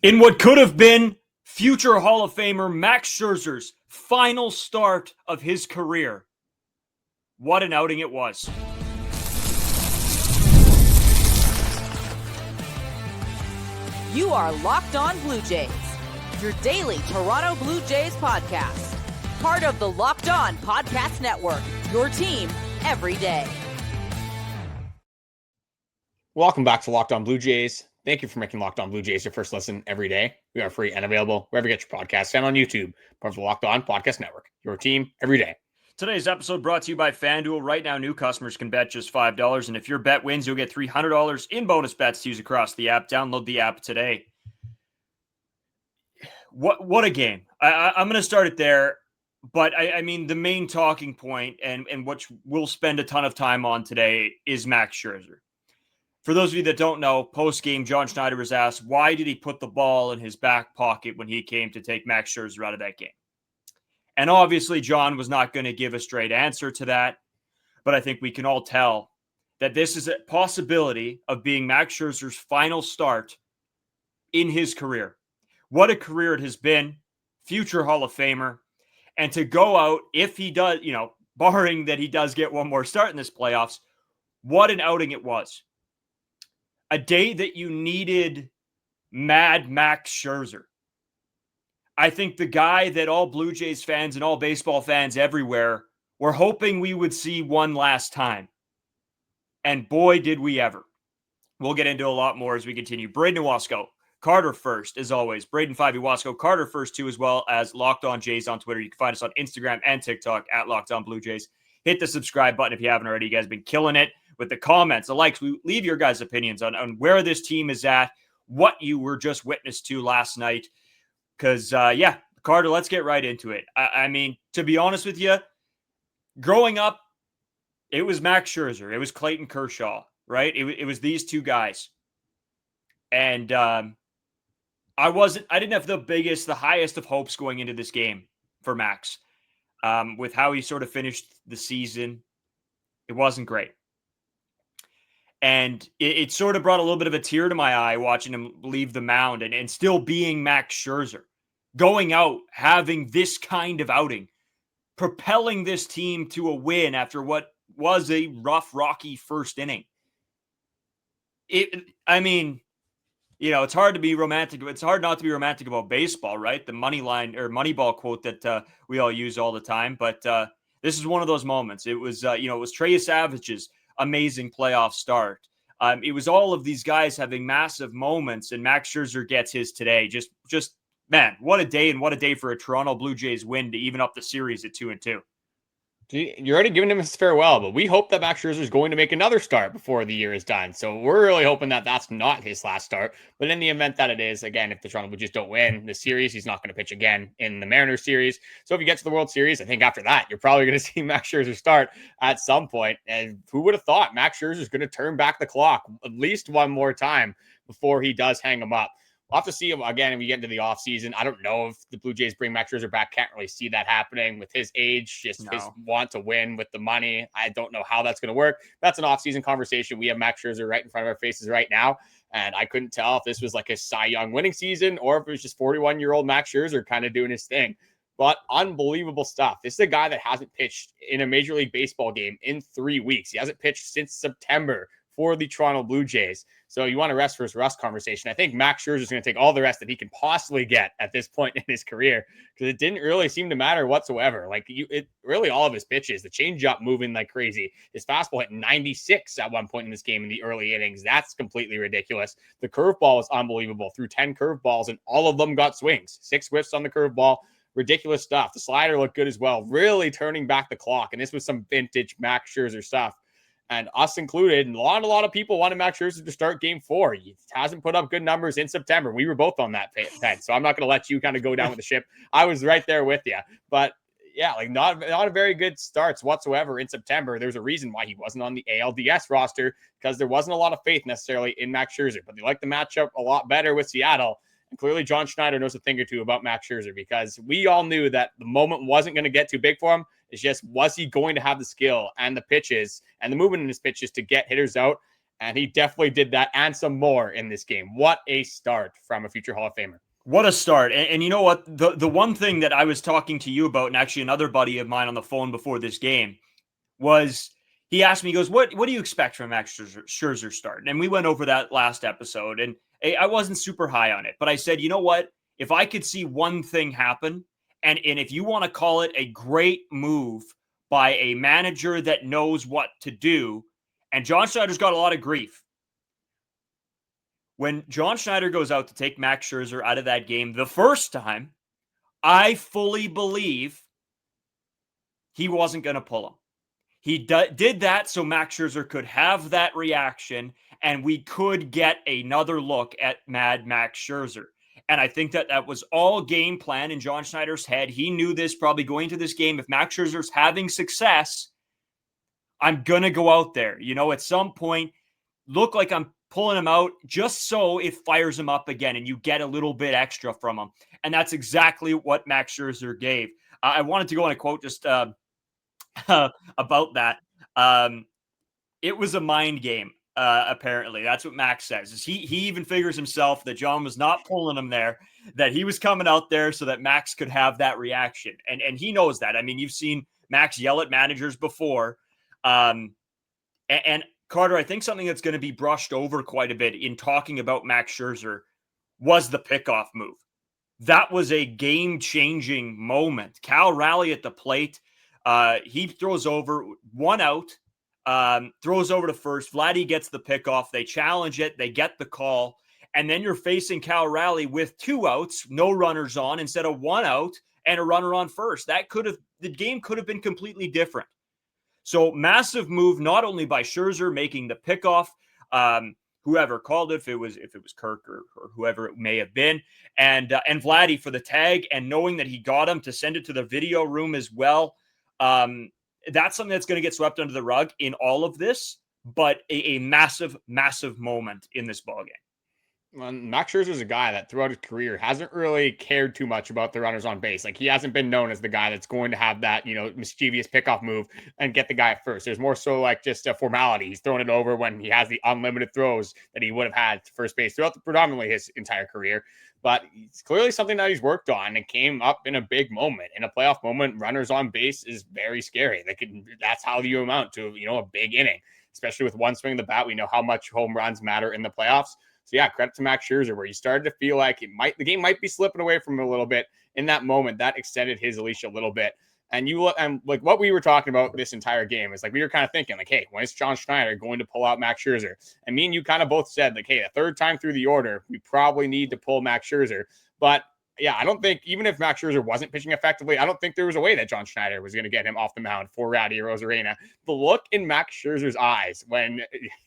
In what could have been future Hall of Famer Max Scherzer's final start of his career, what an outing it was. You are Locked On Blue Jays, your daily Toronto Blue Jays podcast. Part of the Locked On Podcast Network, your team every day. Welcome back to Locked On Blue Jays. Thank you for making Locked On Blue Jays your first listen every day. We are free and available wherever you get your podcasts and on YouTube, part of the Locked On Podcast Network, your team every day. Today's episode brought to you by FanDuel. Right now, new customers can bet just $5, and if your bet wins, you'll get $300 in bonus bets to use across the app. Download the app today. What a game. I'm going to start it there, but I mean, the main talking point and what we'll spend a ton of time on today is Max Scherzer. For those of you that don't know, post-game, John Schneider was asked, why did he put the ball in his back pocket when he came to take Max Scherzer out of that game? And obviously, John was not going to give a straight answer to that, but I think we can all tell that this is a possibility of being Max Scherzer's final start in his career. What a career it has been, future Hall of Famer, and to go out, if he does, barring that he does get one more start in this playoffs, what an outing it was. A day that you needed Mad Max Scherzer. I think the guy that all Blue Jays fans and all baseball fans everywhere were hoping we would see one last time. And boy, did we ever. We'll get into a lot more as we continue. Brayden Wasco, Carter first, as always. Brayden 5 Wasco, Carter first too, as well as Locked On Jays on Twitter. You can find us on Instagram and TikTok at Locked On Blue Jays. Hit the subscribe button if you haven't already. You guys have been killing it with the comments, the likes. We leave your guys' opinions on where this team is at, what you were just witness to last night. Because, Carter, let's get right into it. I mean, to be honest with you, growing up, it was Max Scherzer. It was Clayton Kershaw, right? It was these two guys. And I didn't have the highest of hopes going into this game for Max. With how he sort of finished the season, it wasn't great. And it sort of brought a little bit of a tear to my eye watching him leave the mound and still being Max Scherzer. Going out, having this kind of outing, propelling this team to a win after what was a rough, rocky first inning. It's hard to be romantic. It's hard not to be romantic about baseball, right? The money line or Moneyball quote that we all use all the time. But this is one of those moments. It was, it was Trey Savage's amazing playoff start. It was all of these guys having massive moments, and Max Scherzer gets his today. Just man, what a day, and what a day for a Toronto Blue Jays win to even up the series at 2-2. You're already giving him his farewell, but we hope that Max Scherzer is going to make another start before the year is done. So we're really hoping that that's not his last start. But in the event that it is, again, if the Toronto Blue Jays don't win the series, he's not going to pitch again in the Mariners series. So if you get to the World Series, I think after that, you're probably going to see Max Scherzer start at some point. And who would have thought Max Scherzer is going to turn back the clock at least one more time before he does hang him up? We'll have to see him again if we get into the offseason. I don't know if the Blue Jays bring Max Scherzer back. Can't really see that happening with his age, his want to win with the money. I don't know how that's going to work. That's an offseason conversation. We have Max Scherzer right in front of our faces right now, and I couldn't tell if this was like a Cy Young winning season or if it was just 41-year-old Max Scherzer kind of doing his thing. But unbelievable stuff. This is a guy that hasn't pitched in a Major League Baseball game in 3 weeks. He hasn't pitched since September for the Toronto Blue Jays. So you want a rest versus rust conversation. I think Max Scherzer is going to take all the rest that he can possibly get at this point in his career, because it didn't really seem to matter whatsoever. Really all of his pitches, the changeup moving like crazy. His fastball hit 96 at one point in this game in the early innings. That's completely ridiculous. The curveball was unbelievable. Threw 10 curveballs and all of them got swings. 6 whiffs on the curveball. Ridiculous stuff. The slider looked good as well. Really turning back the clock. And this was some vintage Max Scherzer stuff. And us included, and a lot of people wanted Max Scherzer to start game 4. He hasn't put up good numbers in September. We were both on that pen, so I'm not going to let you kind of go down with the ship. I was right there with you. But yeah, not a very good starts whatsoever in September. There's a reason why he wasn't on the ALDS roster, because there wasn't a lot of faith necessarily in Max Scherzer. But they like the matchup a lot better with Seattle. And clearly John Schneider knows a thing or two about Max Scherzer, because we all knew that the moment wasn't going to get too big for him. It's just, was he going to have the skill and the pitches and the movement in his pitches to get hitters out? And he definitely did that and some more in this game. What a start from a future Hall of Famer. What a start. And you know what? The one thing that I was talking to you about, and actually another buddy of mine on the phone before this game, was he asked me, he goes, what do you expect from Max Scherzer start? And we went over that last episode, and I wasn't super high on it. But I said, you know what? If I could see one thing happen, and if you want to call it a great move by a manager that knows what to do, and John Schneider's got a lot of grief. When John Schneider goes out to take Max Scherzer out of that game the first time, I fully believe he wasn't going to pull him. He did that so Max Scherzer could have that reaction, and we could get another look at Mad Max Scherzer. And I think that was all game plan in John Schneider's head. He knew this probably going to this game. If Max Scherzer's having success, I'm going to go out there. At some point, look like I'm pulling him out just so it fires him up again and you get a little bit extra from him. And that's exactly what Max Scherzer gave. I wanted to go on a quote just about that. It was a mind game. Apparently, that's what Max says. He even figures himself that John was not pulling him there, that he was coming out there so that Max could have that reaction. And he knows that. I mean, you've seen Max yell at managers before. And Carter, I think something that's going to be brushed over quite a bit in talking about Max Scherzer was the pickoff move. That was a game-changing moment. Cal rally at the plate. He throws over, one out. Throws over to first. Vladdy gets the pickoff. They challenge it. They get the call. And then you're facing Cal Raleigh with 2 outs, no runners on, instead of 1 out and a runner on first. The game could have been completely different. So massive move, not only by Scherzer making the pickoff, whoever called it, if it was Kirk or whoever it may have been, and Vladdy for the tag, and knowing that he got him to send it to the video room as well. That's something that's going to get swept under the rug in all of this, but a massive, massive moment in this ballgame. Well, Max Scherzer is a guy that throughout his career hasn't really cared too much about the runners on base. Like, he hasn't been known as the guy that's going to have that, mischievous pickoff move and get the guy at first. There's more so like just a formality. He's throwing it over when he has the unlimited throws that he would have had to first base throughout predominantly his entire career. But it's clearly something that he's worked on and came up in a big moment. In a playoff moment, runners on base is very scary. That's how you amount to, a big inning, especially with one swing of the bat. We know how much home runs matter in the playoffs. So yeah, credit to Max Scherzer, where you started to feel like the game might be slipping away from him a little bit. In that moment, that extended his leash a little bit. And like what we were talking about this entire game is like, we were kind of thinking like, hey, when is John Schneider going to pull out Max Scherzer? And me and you kind of both said like, hey, the third time through the order, we probably need to pull Max Scherzer. But yeah, I don't think, even if Max Scherzer wasn't pitching effectively, I don't think there was a way that John Schneider was going to get him off the mound for Rowdy Rosarena. The look in Max Scherzer's eyes when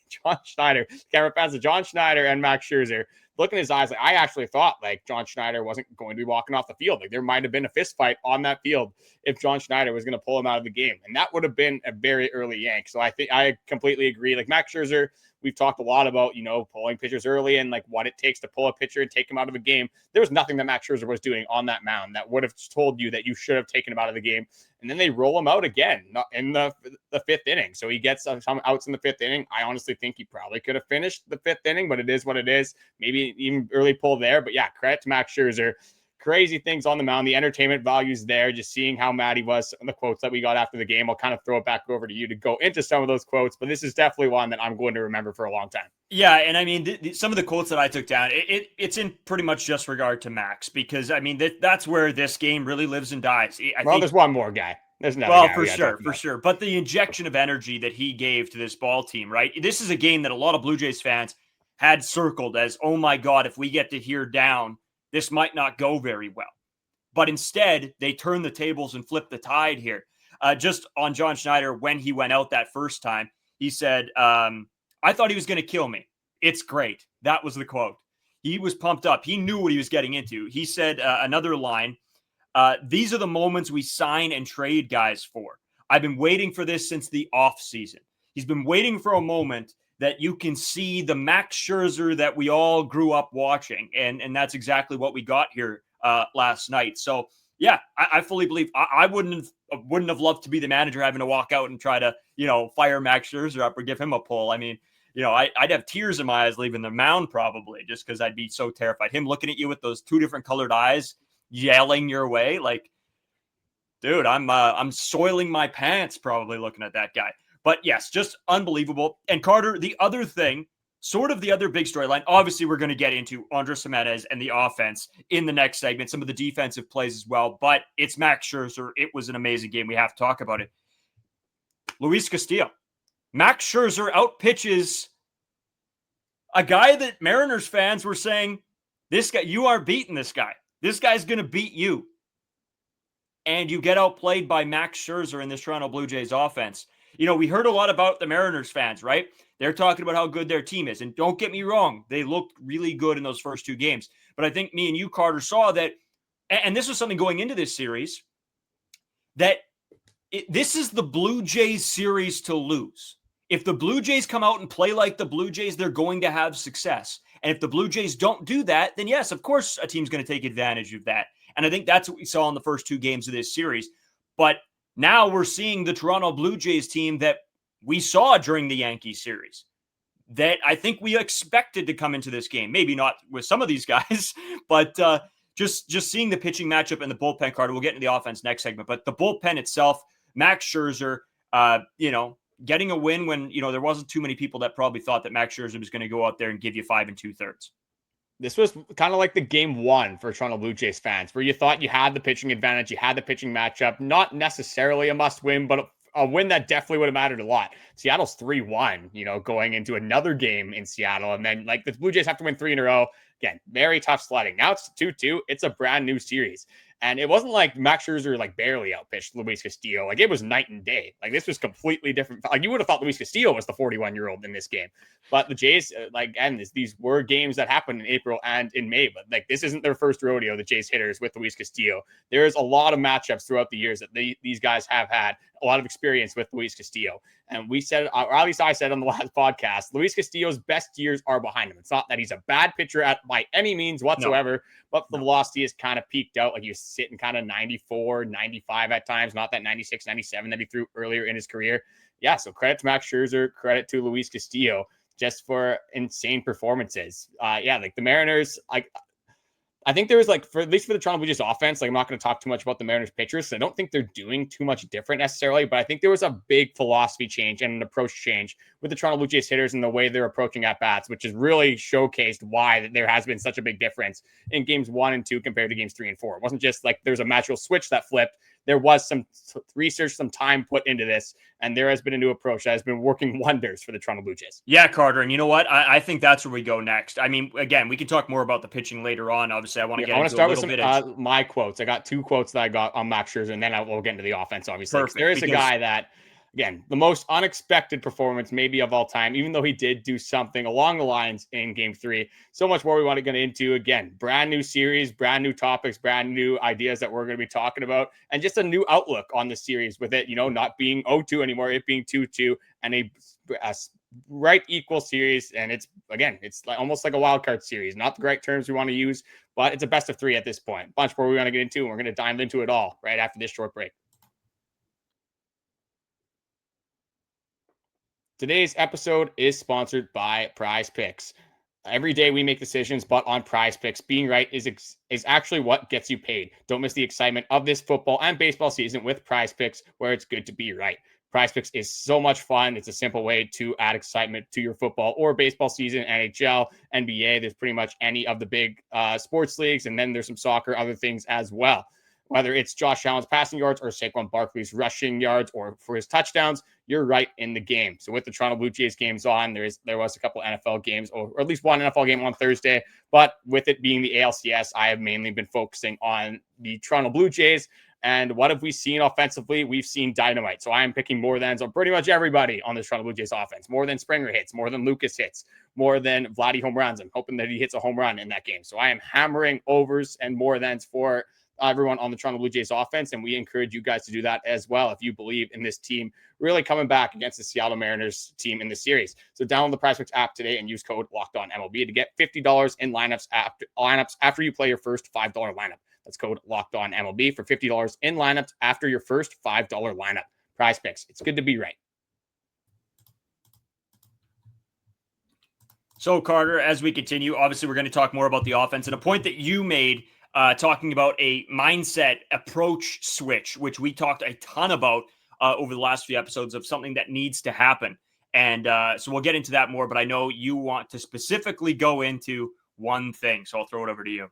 John Schneider, camera passes John Schneider and Max Scherzer, look in his eyes, like, I actually thought like John Schneider wasn't going to be walking off the field. Like, there might have been a fist fight on that field if John Schneider was going to pull him out of the game. And that would have been a very early yank. So I think I completely agree. Like, Max Scherzer, we've talked a lot about, pulling pitchers early and like what it takes to pull a pitcher and take him out of a game. There was nothing that Max Scherzer was doing on that mound that would have told you that you should have taken him out of the game. And then they roll him out again in the 5th inning. So he gets some outs in the 5th inning. I honestly think he probably could have finished the 5th inning, but it is what it is. Maybe even early pull there. But yeah, credit to Max Scherzer. Crazy things on the mound. The entertainment value's there. Just seeing how mad he was and the quotes that we got after the game. I'll kind of throw it back over to you to go into some of those quotes, but this is definitely one that I'm going to remember for a long time. Yeah, and I mean, some of the quotes that I took down, it's in pretty much just regard to Max, because I mean, that's where this game really lives and dies. There's one more guy. There's another guy for sure. But the injection of energy that he gave to this ball team, right? This is a game that a lot of Blue Jays fans had circled as, oh my God, if we get to here down, this might not go very well. But instead, they turn the tables and flip the tide here. Just on John Schneider, when he went out that first time, he said, I thought he was going to kill me. It's great. That was the quote. He was pumped up. He knew what he was getting into. He said another line, these are the moments we sign and trade guys for. I've been waiting for this since the off season. He's been waiting for a moment that you can see the Max Scherzer that we all grew up watching. And that's exactly what we got here last night. So yeah, I fully believe I wouldn't have loved to be the manager having to walk out and try to, fire Max Scherzer up or give him a pull. I mean, I'd have tears in my eyes leaving the mound probably, just because I'd be so terrified. Him looking at you with those two different colored eyes, yelling your way, like, dude, I'm soiling my pants probably looking at that guy. But yes, just unbelievable. And Carter, the other thing, sort of the other big storyline, obviously we're going to get into Andres Gimenez and the offense in the next segment, some of the defensive plays as well, but it's Max Scherzer. It was an amazing game. We have to talk about it. Luis Castillo. Max Scherzer outpitches a guy that Mariners fans were saying, this guy, you are beating this guy. This guy's going to beat you. And you get outplayed by Max Scherzer in this Toronto Blue Jays offense. We heard a lot about the Mariners fans, right? They're talking about how good their team is. And don't get me wrong, they looked really good in those first two games. But I think me and you, Carter, saw that, and this was something going into this series, that this is the Blue Jays series to lose. If the Blue Jays come out and play like the Blue Jays, they're going to have success. And if the Blue Jays don't do that, then yes, of course, a team's going to take advantage of that. And I think that's what we saw in the first two games of this series. But now we're seeing the Toronto Blue Jays team that we saw during the Yankees series, that I think we expected to come into this game. Maybe not with some of these guys, but just seeing the pitching matchup and the bullpen, Carter. We'll get into the offense next segment. But the bullpen itself, Max Scherzer, getting a win when, there wasn't too many people that probably thought that Max Scherzer was going to go out there and give you 5 2/3. This was kind of like the game one for Toronto Blue Jays fans, where you thought you had the pitching advantage, you had the pitching matchup, not necessarily a must win, but a win that definitely would have mattered a lot. Seattle's 3-1, going into another game in Seattle. And then the Blue Jays have to win 3 in a row. Again, very tough sledding. Now it's 2-2. It's a brand new series. And it wasn't like Max Scherzer barely outpitched Luis Castillo. It was night and day. This was completely different. You would have thought Luis Castillo was the 41-year-old in this game. But the Jays, these were games that happened in April and in May. But this isn't their first rodeo, the Jays hitters with Luis Castillo. There's a lot of matchups throughout the years that these guys have had a lot of experience with Luis Castillo. And we said, or at least I said on the last podcast, Luis Castillo's best years are behind him. It's not that he's a bad pitcher by any means whatsoever, but the velocity has kind of peaked out. He was sitting kind of 94, 95 at times, not that 96, 97 that he threw earlier in his career. Yeah, so credit to Max Scherzer, credit to Luis Castillo, just for insane performances. The Mariners, I think there was for at least for the Toronto Blue Jays offense, I'm not going to talk too much about the Mariners pitchers. So I don't think they're doing too much different necessarily, but I think there was a big philosophy change and an approach change with the Toronto Blue Jays hitters and the way they're approaching at bats, which has really showcased why there has been such a big difference in games 1 and 2 compared to games 3 and 4. It wasn't just there's a magical switch that flipped. There was some research, some time put into this, and there has been a new approach that has been working wonders for the Toronto Blue Jays. Yeah, Carter, and you know what? I think that's where we go next. I mean, again, we can talk more about the pitching later on. Obviously, I want to get into start a little with bit my quotes. I got 2 quotes that I got on Max Scherzer, and then we'll get into the offense, obviously. Perfect, there is a guy that, again, the most unexpected performance maybe of all time, even though he did do something along the lines in game 3. So much more we want to get into. Again, brand new series, brand new topics, brand new ideas that we're going to be talking about, and just a new outlook on the series with it, not being 0-2 anymore, it being 2-2, and a right equal series. And it's almost like a wild card series. Not the right terms we want to use, but it's a best of 3 at this point. Bunch more we want to get into, and we're going to dive into it all right after this short break. Today's episode is sponsored by Prize Picks. Every day we make decisions, but on Prize Picks, being right is actually what gets you paid. Don't miss the excitement of this football and baseball season with Prize Picks, where it's good to be right. Prize Picks is so much fun. It's a simple way to add excitement to your football or baseball season, NHL, NBA. There's pretty much any of the big sports leagues, and then there's some soccer, other things as well. Whether it's Josh Allen's passing yards or Saquon Barkley's rushing yards or for his touchdowns, you're right in the game. So with the Toronto Blue Jays games on, there was a couple NFL games, or at least one NFL game on Thursday. But with it being the ALCS, I have mainly been focusing on the Toronto Blue Jays. And what have we seen offensively? We've seen dynamite. So I am picking more than pretty much everybody on the Toronto Blue Jays offense. More than Springer hits, more than Lucas hits, more than Vladdy home runs. I'm hoping that he hits a home run in that game. So I am hammering overs and more thans for everyone on the Toronto Blue Jays offense, and we encourage you guys to do that as well if you believe in this team really coming back against the Seattle Mariners team in the series. So download the PrizePicks app today and use code LOCKEDONMLB to get $50 in lineups after you play your first $5 lineup. That's code LOCKEDONMLB for $50 in lineups after your first $5 lineup. PrizePicks, it's good to be right. So, Carter, as we continue, obviously we're going to talk more about the offense and a point that you made talking about a mindset approach switch, which we talked a ton about over the last few episodes of something that needs to happen. And so we'll get into that more, but I know you want to specifically go into one thing. So I'll throw it over to you.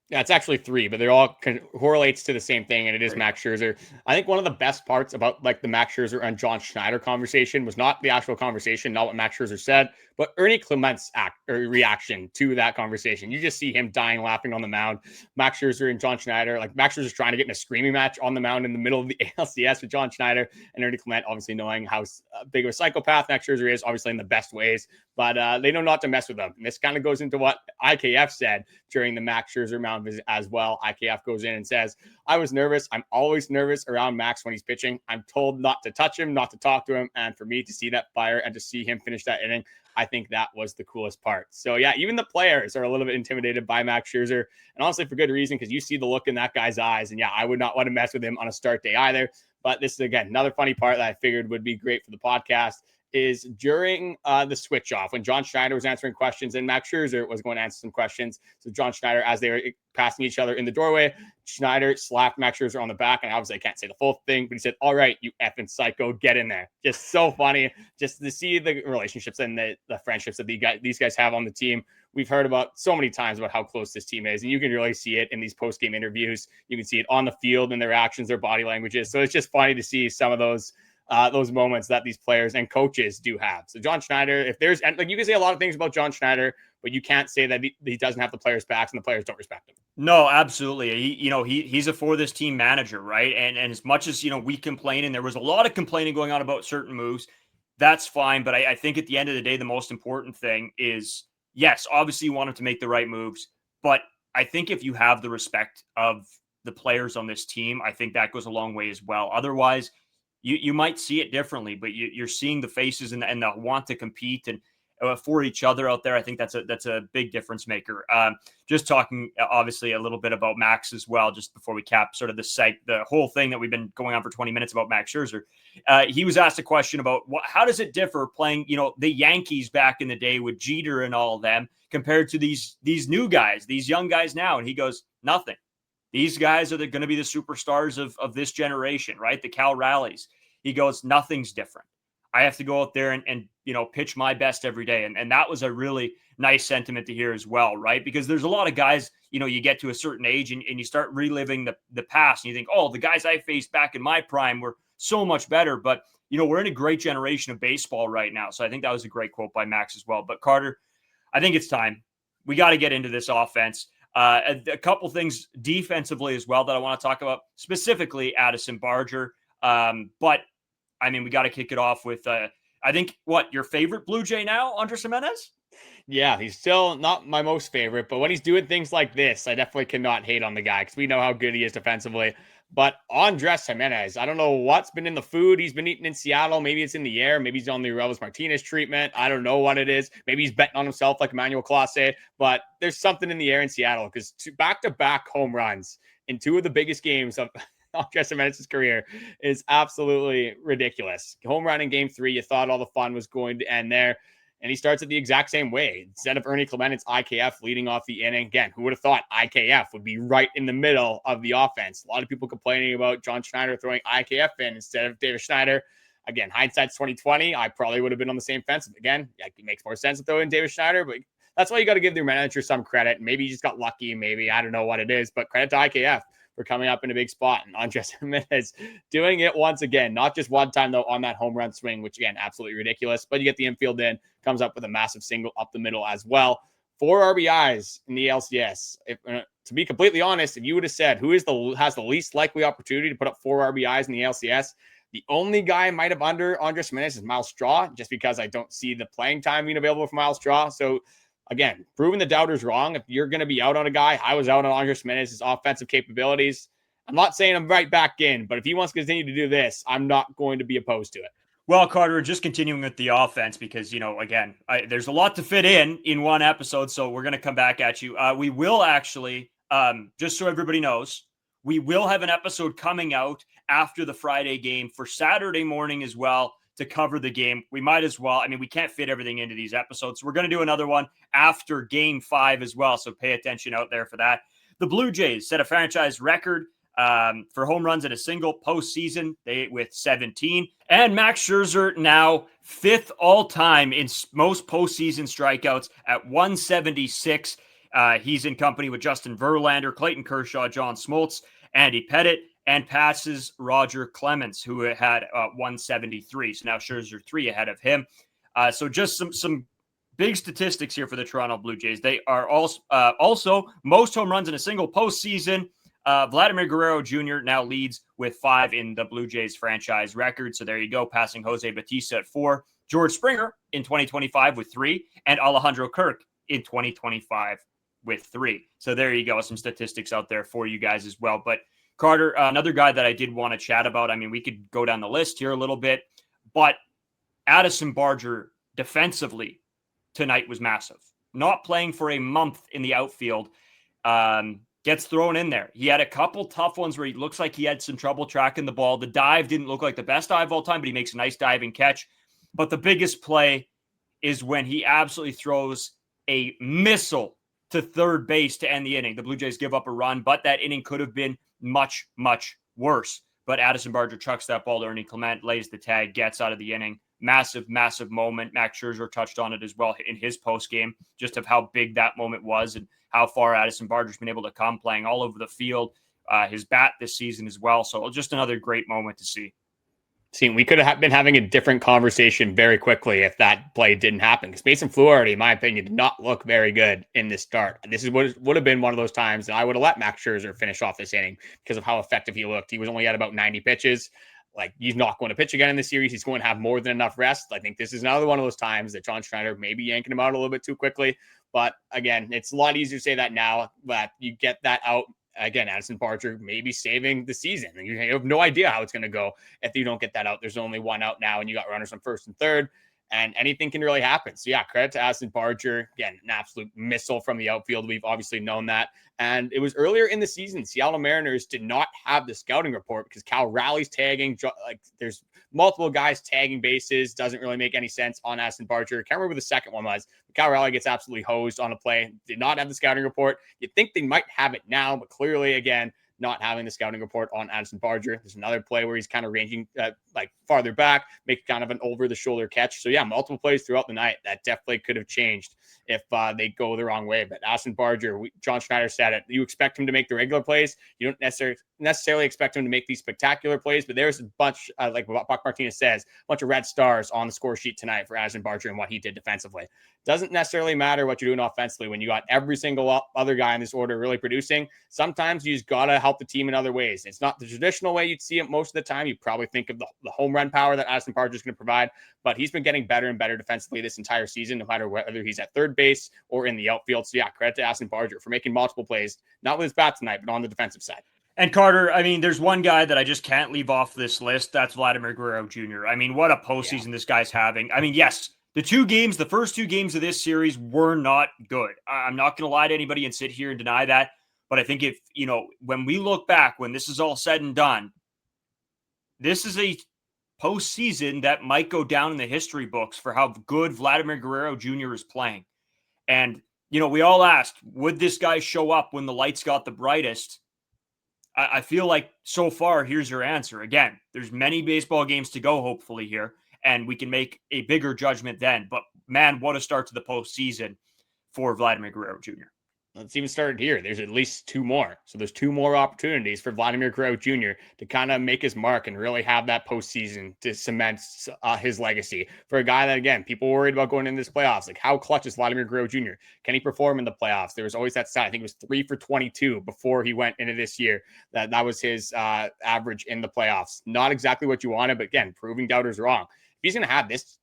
Yeah, it's actually three, but they're all correlates to the same thing, and it is Max Scherzer. I think one of the best parts about like the Max Scherzer and John Schneider conversation was not the actual conversation, not what Max Scherzer said, but Ernie Clement's reaction to that conversation. You just see him dying laughing on the mound. Max Scherzer and John Schneider, like Max Scherzer's trying to get in a screaming match on the mound in the middle of the ALCS with John Schneider, and Ernie Clement obviously knowing how big of a psychopath Max Scherzer is, obviously in the best ways, but they know not to mess with him. And this kind of goes into what IKF said during the Max Scherzer mound visit as well. IKF goes in and says, I was nervous. I'm always nervous around Max when he's pitching. I'm told not to touch him, not to talk to him. And for me to see that fire and to see him finish that inning, I think that was the coolest part. So yeah, even the players are a little bit intimidated by Max Scherzer, and honestly for good reason, because you see the look in that guy's eyes. And yeah, I would not want to mess with him on a start day either. But this is, again, another funny part that I figured would be great for the podcast is during the switch off when John Schneider was answering questions and Max Scherzer was going to answer some questions. So John Schneider, as they were passing each other in the doorway, Schneider slapped Max Scherzer on the back. And obviously I can't say the full thing, but he said, all right, you effing psycho, get in there. Just so funny just to see the relationships and the friendships that these guys have on the team. We've heard about so many times about how close this team is, and you can really see it in these post-game interviews. You can see it on the field in their actions, their body languages. So it's just funny to see some of those moments that these players and coaches do have. So John Schneider, if there's, and like you can say a lot of things about John Schneider, but you can't say that he doesn't have the players' backs and the players don't respect him. No, absolutely. He's a for this team manager, right? And as much as, we complain, and there was a lot of complaining going on about certain moves, that's fine. But I think at the end of the day, the most important thing is, yes, obviously you want him to make the right moves, but I think if you have the respect of the players on this team, I think that goes a long way as well. Otherwise, you might see it differently, but you're seeing the faces and the want to compete and for each other out there. I think that's a big difference maker. Just talking obviously a little bit about Max as well, just before we cap sort of the whole thing that we've been going on for 20 minutes about Max Scherzer. He was asked a question about how does it differ playing, the Yankees back in the day with Jeter and all of them compared to these new guys, these young guys now. And he goes, nothing. These guys are going to be the superstars of this generation, right? The Cal Rallies. He goes, nothing's different. I have to go out there and pitch my best every day. And that was a really nice sentiment to hear as well, right? Because there's a lot of guys, you get to a certain age and you start reliving the past and you think, oh, the guys I faced back in my prime were so much better. But, we're in a great generation of baseball right now. So I think that was a great quote by Max as well. But Carter, I think it's time. We got to get into this offense. A couple things defensively as well that I want to talk about, specifically Addison Barger. But I mean, we got to kick it off with, I think, your favorite Blue Jay now, Andres Gimenez? Yeah, he's still not my most favorite, but when he's doing things like this, I definitely cannot hate on the guy because we know how good he is defensively. But Andres Gimenez, I don't know what's been in the food he's been eating in Seattle. Maybe it's in the air. Maybe he's on the Orelvis Martinez treatment. I don't know what it is. Maybe he's betting on himself like Emmanuel Clase, but there's something in the air in Seattle because back-to-back home runs in two of the biggest games of Andres Gimenez's career is absolutely ridiculous. Home run in game 3, you thought all the fun was going to end there. And he starts it the exact same way. Instead of Ernie Clement, it's IKF leading off the inning. Again, who would have thought IKF would be right in the middle of the offense? A lot of people complaining about John Schneider throwing IKF in instead of David Schneider. Again, hindsight's 2020. I probably would have been on the same fence. Again, it makes more sense to throw in David Schneider, but that's why you got to give their manager some credit. Maybe he just got lucky. Maybe, I don't know what it is, but credit to IKF for coming up in a big spot. And Andres Gimenez doing it once again, not just one time though on that home run swing, which again, absolutely ridiculous, but you get the infield in, comes up with a massive single up the middle as well. 4 RBIs in the ALCS. To be completely honest, if you would have said who has the least likely opportunity to put up 4 RBIs in the ALCS, the only guy I might have under Andres Gimenez is Miles Straw, just because I don't see the playing time being available for Miles Straw. So again, proving the doubters wrong. If you're going to be out on a guy, I was out on Andres Gimenez's offensive capabilities. I'm not saying I'm right back in, but if he wants to continue to do this, I'm not going to be opposed to it. Well, Carter, just continuing with the offense, because, again, there's a lot to fit in one episode, so we're going to come back at you. We will actually, just so everybody knows, we will have an episode coming out after the Friday game for Saturday morning as well to cover the game. We might as well. I mean, we can't fit everything into these episodes. So we're going to do another one after Game 5 as well. So pay attention out there for that. The Blue Jays set a franchise record for home runs in a single postseason, with 17. And Max Scherzer now 5th all-time in most postseason strikeouts at 176. He's in company with Justin Verlander, Clayton Kershaw, John Smoltz, Andy Pettitte, and passes Roger Clemens, who had 173. So now Scherzer 3 ahead of him. So just some big statistics here for the Toronto Blue Jays. They are also most home runs in a single postseason. Vladimir Guerrero Jr. now leads with 5 in the Blue Jays franchise record. So there you go, passing Jose Bautista at 4. George Springer in 2025 with 3, and Alejandro Kirk in 2025 with 3. So there you go, some statistics out there for you guys as well. But Carter, another guy that I did want to chat about, I mean, we could go down the list here a little bit, but Addison Barger defensively tonight was massive. Not playing for a month in the outfield, gets thrown in there. He had a couple tough ones where he looks like he had some trouble tracking the ball. The dive didn't look like the best dive of all time, but he makes a nice diving catch. But the biggest play is when he absolutely throws a missile to third base to end the inning. The Blue Jays give up a run, but that inning could have been much, much worse. But Addison Barger chucks that ball to Ernie Clement, lays the tag, gets out of the inning. Massive, massive moment. Max Scherzer touched on it as well in his postgame, just of how big that moment was and how far Addison Barger's been able to come, playing all over the field, his bat this season as well. So just another great moment to see. See, we could have been having a different conversation very quickly if that play didn't happen. Because Mason Fluharty, in my opinion, did not look very good in this start. This is what would have been one of those times that I would have let Max Scherzer finish off this inning because of how effective he looked. He was only at about 90 pitches. Like, he's not going to pitch again in the series. He's going to have more than enough rest. I think this is another one of those times that John Schneider may be yanking him out a little bit too quickly. But again, it's a lot easier to say that now, but you get that out. Again, Addison Barger maybe saving the season. You have no idea how it's going to go if you don't get that out. There's only one out now, and you got runners on first and third, and anything can really happen. So yeah, credit to Addison Barger. Again, an absolute missile from the outfield. We've obviously known that. And it was earlier in the season, Seattle Mariners did not have the scouting report because Cal Raleig's tagging. Like, there's multiple guys tagging bases. Doesn't really make any sense on Addison Barger. Can't remember who the second one was. Cal Raleigh gets absolutely hosed on a play. Did not have the scouting report. You'd think they might have it now, but clearly, again, not having the scouting report on Addison Barger. There's another play where he's kind of ranging like farther back, make kind of an over-the-shoulder catch. So yeah, multiple plays throughout the night that definitely could have changed if they go the wrong way. But Addison Barger, John Schneider said it. You expect him to make the regular plays. You don't necessarily expect him to make these spectacular plays, but there's a bunch, like what Buck Martinez says, a bunch of red stars on the score sheet tonight for Addison Barger and what he did defensively. Doesn't necessarily matter what you're doing offensively when you got every single other guy in this order really producing. Sometimes you just got to help the team in other ways. It's not the traditional way you'd see it most of the time. You probably think of the home run power that Addison Barger is going to provide, but he's been getting better and better defensively this entire season, no matter whether he's at third base or in the outfield. So yeah, credit to Addison Barger for making multiple plays, not with his bat tonight, but on the defensive side. And Carter, I mean, there's one guy that I just can't leave off this list. That's Vladimir Guerrero Jr. I mean, what a postseason this guy's having. I mean, yes, the first two games of this series were not good. I'm not going to lie to anybody and sit here and deny that. But I think when we look back, when this is all said and done, this is a postseason that might go down in the history books for how good Vladimir Guerrero Jr. is playing. And, we all asked, would this guy show up when the lights got the brightest? I feel like so far, here's your answer. Again, there's many baseball games to go, hopefully, here, and we can make a bigger judgment then. But, man, what a start to the postseason for Vladimir Guerrero Jr. Let's even start here. There's at least 2 more. So there's 2 more opportunities for Vladimir Guerrero Jr. to kind of make his mark and really have that postseason to cement his legacy. For a guy that, again, people worried about going into this playoffs, like how clutch is Vladimir Guerrero Jr.? Can he perform in the playoffs? There was always that stat. I think it was 3 for 22 before he went into this year. That was his average in the playoffs. Not exactly what you wanted, but again, proving doubters wrong. If he's going to have this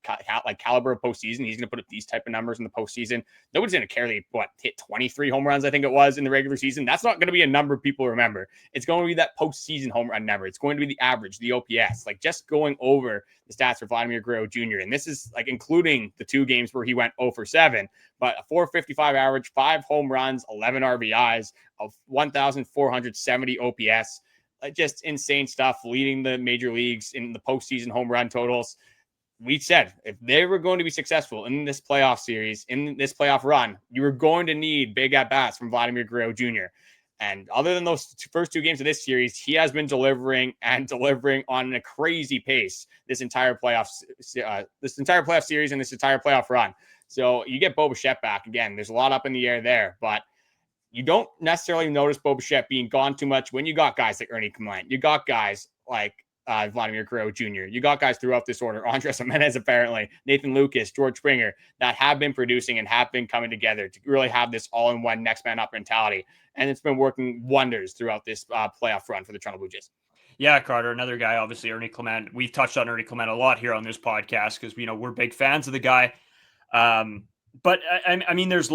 caliber of postseason, he's going to put up these type of numbers in the postseason. Nobody's going to care that he hit 23 home runs, I think it was, in the regular season. That's not going to be a number people remember. It's going to be that postseason home run number. It's going to be the average, the OPS, just going over the stats for Vladimir Guerrero Jr. And this is including the 2 games where he went 0 for 7, but a 455 average, 5 home runs, 11 RBIs, of 1,470 OPS. Just insane stuff, leading the major leagues in the postseason home run totals. we said if they were going to be successful in this playoff series, in this playoff run, you were going to need big at-bats from Vladimir Guerrero Jr. And other than those first two games of this series, he has been delivering on a crazy pace this entire playoff series and this entire playoff run. So you get Bichette back again. There's a lot up in the air there, but you don't necessarily notice Bichette being gone too much when you got guys like Ernie Clement. You got guys like Vladimir Guerrero Jr. You got guys throughout this order, Andres Gimenez apparently, Nathan Lucas, George Springer, that have been producing and have been coming together to really have this all-in-one next man up mentality. And it's been working wonders throughout this playoff run for the Toronto Blue Jays. Yeah, Carter, another guy, obviously Ernie Clement. We've touched on Ernie Clement a lot here on this podcast because, we're big fans of the guy. But I mean, there's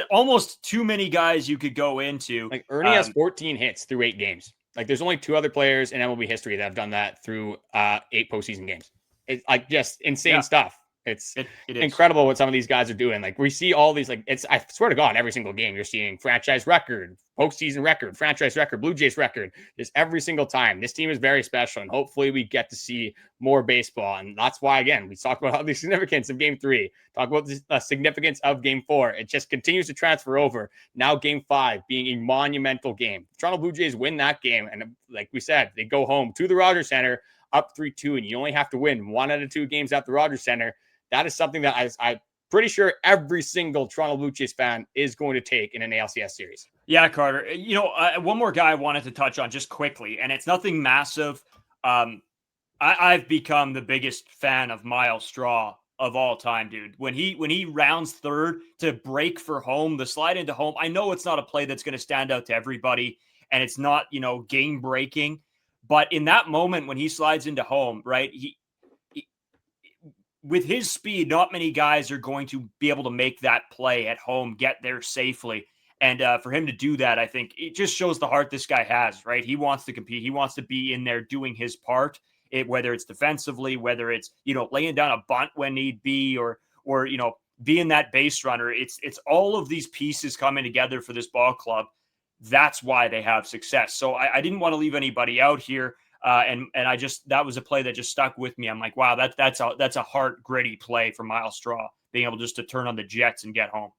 almost too many guys you could go into. Like Ernie has 14 hits through 8 games. Like there's only 2 other players in MLB history that have done that through 8 postseason games. It's like just insane stuff. It's incredible what some of these guys are doing. Like we see all these, like I swear to God, every single game you're seeing franchise record, postseason record, franchise record, Blue Jays record. Just every single time. This team is very special, and hopefully we get to see more baseball. And that's why, again, we talked about the significance of Game 3. Talk about the significance of Game 4. It just continues to transfer over. Now Game 5 being a monumental game. Toronto Blue Jays win that game, and like we said, they go home to the Rogers Center up 3-2, and you only have to win 1 out of 2 games at the Rogers Center. That is something that I'm pretty sure every single Toronto Blue Jays fan is going to take in an ALCS series. Yeah, Carter. One more guy I wanted to touch on just quickly, and it's nothing massive. I've become the biggest fan of Miles Straw of all time, dude. When he rounds third to break for home, the slide into home, I know it's not a play that's going to stand out to everybody, and it's not, game breaking. But in that moment when he slides into home, right, with his speed, not many guys are going to be able to make that play at home, get there safely. And for him to do that, I think it just shows the heart this guy has, right? He wants to compete. He wants to be in there doing his part, whether it's defensively, whether it's, laying down a bunt when need be, or being that base runner. It's all of these pieces coming together for this ball club. That's why they have success. So I didn't want to leave anybody out here. And that was a play that just stuck with me. I'm like, wow, that's a heart gritty play for Miles Straw, being able just to turn on the jets and get home.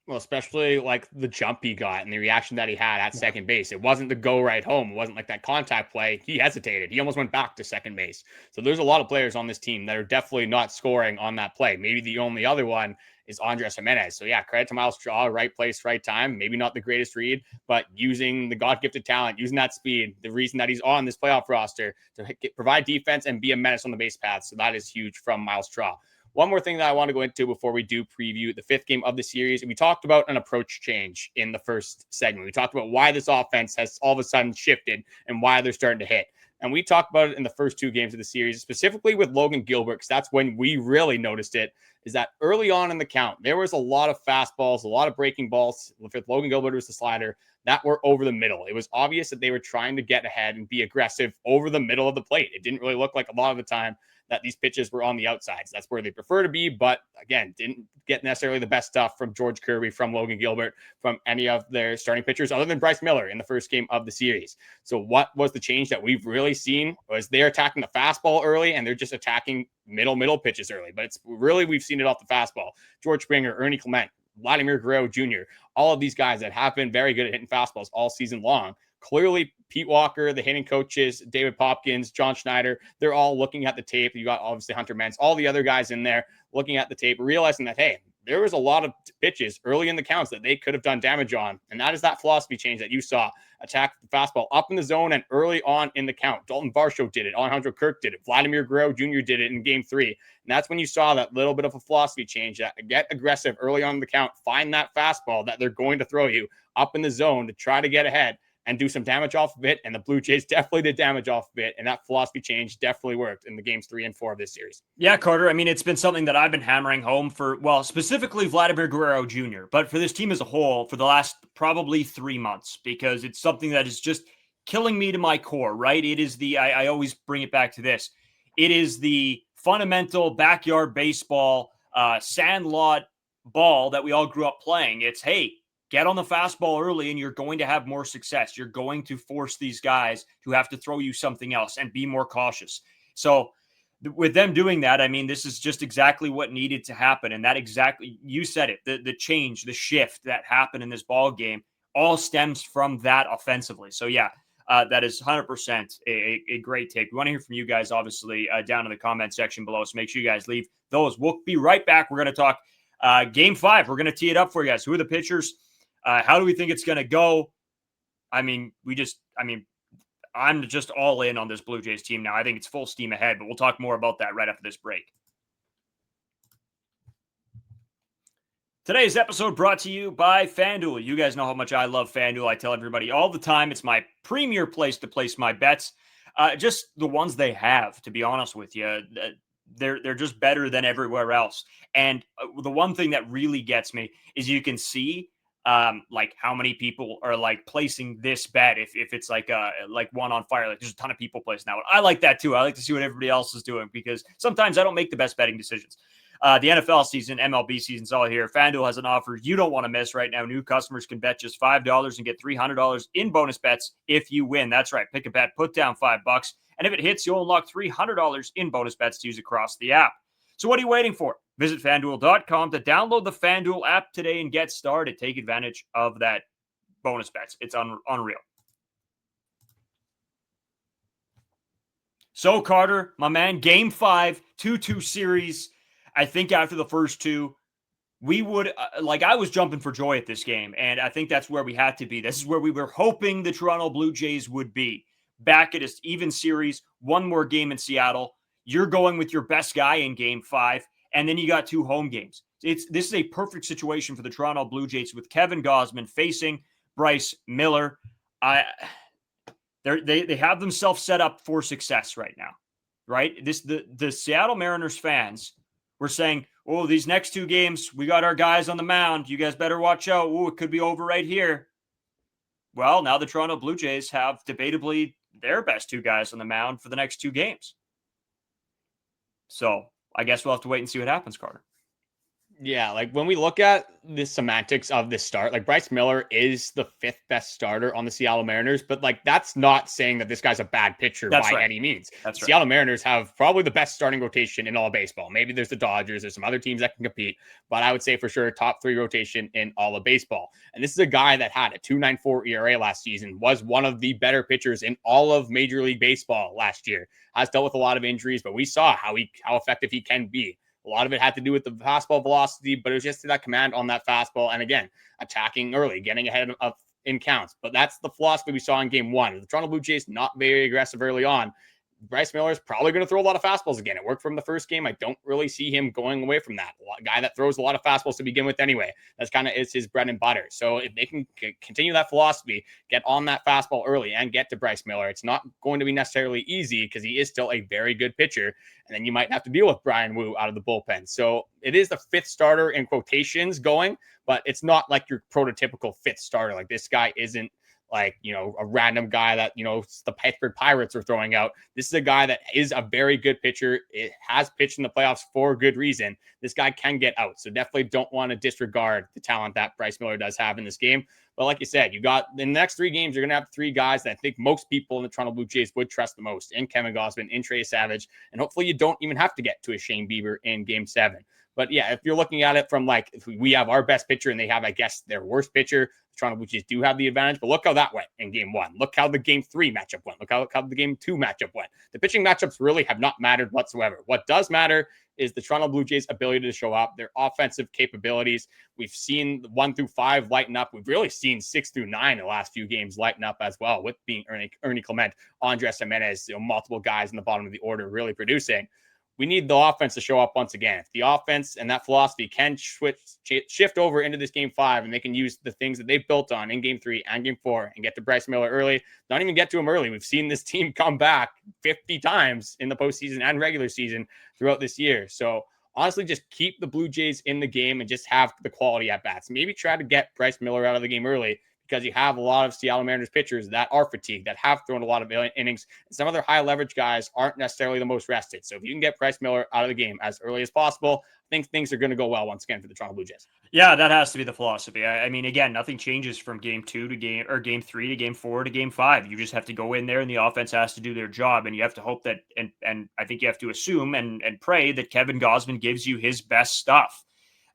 Well, especially like the jump he got and the reaction that he had at second base. It wasn't the go right home. It wasn't like that contact play. He hesitated. He almost went back to second base. So there's a lot of players on this team that are definitely not scoring on that play. Maybe the only other one is Andres Gimenez. So yeah, credit to Miles Straw, right place, right time. Maybe not the greatest read, but using the God-gifted talent, using that speed, the reason that he's on this playoff roster to provide defense and be a menace on the base path. So that is huge from Miles Straw. One more thing that I want to go into before we do preview the 5th game of the series. We talked about an approach change in the first segment. We talked about why this offense has all of a sudden shifted and why they're starting to hit. And we talked about it in the first 2 games of the series, specifically with Logan Gilbert, because that's when we really noticed it, is that early on in the count, there was a lot of fastballs, a lot of breaking balls. With Logan Gilbert, it was the slider, that were over the middle. It was obvious that they were trying to get ahead and be aggressive over the middle of the plate. It didn't really look like a lot of the time that these pitches were on the outsides. That's where they prefer to be, but again, didn't get necessarily the best stuff from George Kirby, from Logan Gilbert, from any of their starting pitchers other than Bryce Miller in the first game of the series. So what was the change that we've really seen was they're attacking the fastball early and they're just attacking middle pitches early, but it's really, we've seen it off the fastball. George Springer, Ernie Clement, Vladimir Guerrero Jr., all of these guys that have been very good at hitting fastballs all season long. Clearly, Pete Walker, the hitting coaches, David Popkins, John Schneider, they're all looking at the tape. You got obviously Hunter Mens, all the other guys in there looking at the tape, realizing that, hey, there was a lot of pitches early in the counts that they could have done damage on. And that is that philosophy change that you saw. Attack the fastball up in the zone and early on in the count. Daulton Varsho did it. Alejandro Kirk did it. Vladimir Guerrero Jr. did it in Game 3. And that's when you saw that little bit of a philosophy change, that get aggressive early on in the count, find that fastball that they're going to throw you up in the zone to try to get ahead and do some damage off of it. And the Blue Jays definitely did damage off of it. And that philosophy change definitely worked in the games 3 and 4 of this series. Yeah, Carter. I mean, it's been something that I've been hammering home for, well, specifically Vladimir Guerrero Jr., but for this team as a whole for the last probably 3 months, because it's something that is just killing me to my core, right? It is I always bring it back to this. It is the fundamental backyard baseball, sandlot ball that we all grew up playing. It's, hey, get on the fastball early and you're going to have more success. You're going to force these guys to have to throw you something else and be more cautious. So with them doing that, I mean, this is just exactly what needed to happen. And that exactly, you said it, the change, the shift that happened in this ball game all stems from that offensively. So yeah, that is 100% a great take. We want to hear from you guys, obviously, down in the comment section below. So make sure you guys leave those. We'll be right back. We're going to talk Game 5. We're going to tee it up for you guys. Who are the pitchers? How do we think it's going to go? I'm just all in on this Blue Jays team now. I think it's full steam ahead, but we'll talk more about that right after this break. Today's episode brought to you by FanDuel. You guys know how much I love FanDuel. I tell everybody all the time, it's my premier place to place my bets. Just the ones they have, to be honest with you. They're just better than everywhere else. And the one thing that really gets me is you can see like how many people are like placing this bet if it's like one on fire. Like there's a ton of people placing that one. I like that too. I like to see what everybody else is doing because sometimes I don't make the best betting decisions. The NFL season, MLB season's all here. FanDuel has an offer you don't want to miss right now. New customers can bet just $5 and get $300 in bonus bets if you win. That's right. Pick a bet, put down $5, and if it hits, you'll unlock $300 in bonus bets to use across the app. So what are you waiting for? Visit FanDuel.com to download the FanDuel app today and get started. Take advantage of that bonus bets. It's unreal. So, Carter, my man, Game 5, 2-2 series. I think after the first two, we would, I was jumping for joy at this game, and I think that's where we had to be. This is where we were hoping the Toronto Blue Jays would be. Back at an even series, one more game in Seattle. You're going with your best guy in Game 5, and then you got 2 home games. This is a perfect situation for the Toronto Blue Jays with Kevin Gausman facing Bryce Miller. They have themselves set up for success right now, right? The Seattle Mariners fans were saying, oh, these next 2 games, we got our guys on the mound. You guys better watch out. Oh, it could be over right here. Well, now the Toronto Blue Jays have debatably their best 2 guys on the mound for the next 2 games. So I guess we'll have to wait and see what happens, Carter. Yeah, like when we look at the semantics of this start, like Bryce Miller is the 5th best starter on the Seattle Mariners, but like that's not saying that this guy's a bad pitcher by any means. That's right. Seattle Mariners have probably the best starting rotation in all of baseball. Maybe there's the Dodgers, there's some other teams that can compete, but I would say for sure top 3 rotation in all of baseball. And this is a guy that had a 2.94 ERA last season, was one of the better pitchers in all of Major League Baseball last year. Has dealt with a lot of injuries, but we saw how effective he can be. A lot of it had to do with the fastball velocity, but it was just that command on that fastball. And again, attacking early, getting ahead of in counts. But that's the philosophy we saw in Game 1. The Toronto Blue Jays not very aggressive early on. Bryce Miller is probably going to throw a lot of fastballs again. It worked from the first game. I don't really see him going away from that. A guy that throws a lot of fastballs to begin with anyway. That's kind of is his bread and butter. So if they can continue that philosophy, get on that fastball early and get to Bryce Miller, it's not going to be necessarily easy because he is still a very good pitcher. And then you might have to deal with Brian Wu out of the bullpen. So it is the 5th starter in quotations going, but it's not like your prototypical 5th starter. Like this guy isn't like, a random guy that, the Pittsburgh Pirates are throwing out. This is a guy that is a very good pitcher. It has pitched in the playoffs for good reason. This guy can get out. So definitely don't want to disregard the talent that Bryce Miller does have in this game. But like you said, you got in the next 3 games, you're going to have 3 guys that I think most people in the Toronto Blue Jays would trust the most in Kevin Gausman, in Trey Savage. And hopefully you don't even have to get to a Shane Bieber in Game 7. But yeah, if you're looking at it from like, if we have our best pitcher and they have, I guess, their worst pitcher, the Toronto Blue Jays do have the advantage. But look how that went in Game 1. Look how the Game 3 matchup went. Look how the Game 2 matchup went. The pitching matchups really have not mattered whatsoever. What does matter is the Toronto Blue Jays' ability to show up, their offensive capabilities. We've seen 1 through 5 lighten up. We've really seen 6 through 9 in the last few games lighten up as well, with being Ernie Clement, Andres Gimenez, multiple guys in the bottom of the order really producing. We need the offense to show up once again. If the offense and that philosophy can shift over into this Game 5 and they can use the things that they've built on in Game 3 and Game 4 and get to Bryce Miller early, not even get to him early. We've seen this team come back 50 times in the postseason and regular season throughout this year. So honestly, just keep the Blue Jays in the game and just have the quality at bats. Maybe try to get Bryce Miller out of the game early, because you have a lot of Seattle Mariners pitchers that are fatigued, that have thrown a lot of innings. Some of their high leverage guys aren't necessarily the most rested. So if you can get Bryce Miller out of the game as early as possible, I think things are going to go well once again for the Toronto Blue Jays. Yeah, that has to be the philosophy. I mean, again, nothing changes from game 2 to game 3 to game 4 to game 5. You just have to go in there and the offense has to do their job. And you have to hope that, and I think you have to assume and pray that Kevin Gausman gives you his best stuff.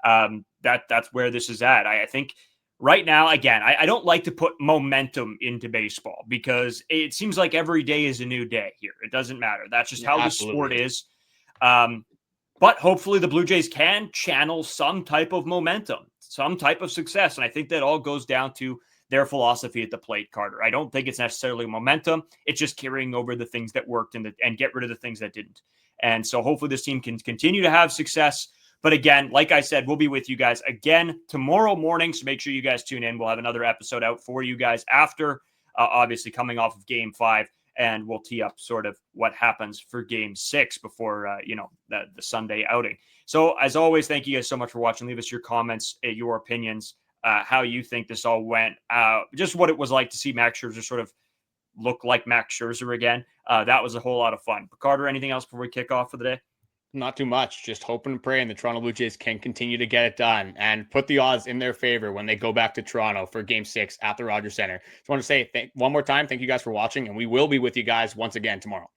That's where this is at. I think right now, again, I don't like to put momentum into baseball because it seems like every day is a new day here. It doesn't matter. That's just how Absolutely. the sport is. But hopefully the Blue Jays can channel some type of momentum, some type of success. And I think that all goes down to their philosophy at the plate, Carter. I don't think it's necessarily momentum. It's just carrying over the things that worked and get rid of the things that didn't. And so hopefully this team can continue to have success. But again, like I said, we'll be with you guys again tomorrow morning. So make sure you guys tune in. We'll have another episode out for you guys after, obviously coming off of game 5. And we'll tee up sort of what happens for game 6 before, the Sunday outing. So as always, thank you guys so much for watching. Leave us your comments, your opinions, how you think this all went, just what it was like to see Max Scherzer sort of look like Max Scherzer again. That was a whole lot of fun. But Carter, anything else before we kick off for the day? Not too much. Just hoping and praying the Toronto Blue Jays can continue to get it done and put the odds in their favor when they go back to Toronto for game 6 at the Rogers Center. Just want to say one more time, thank you guys for watching, and we will be with you guys once again tomorrow.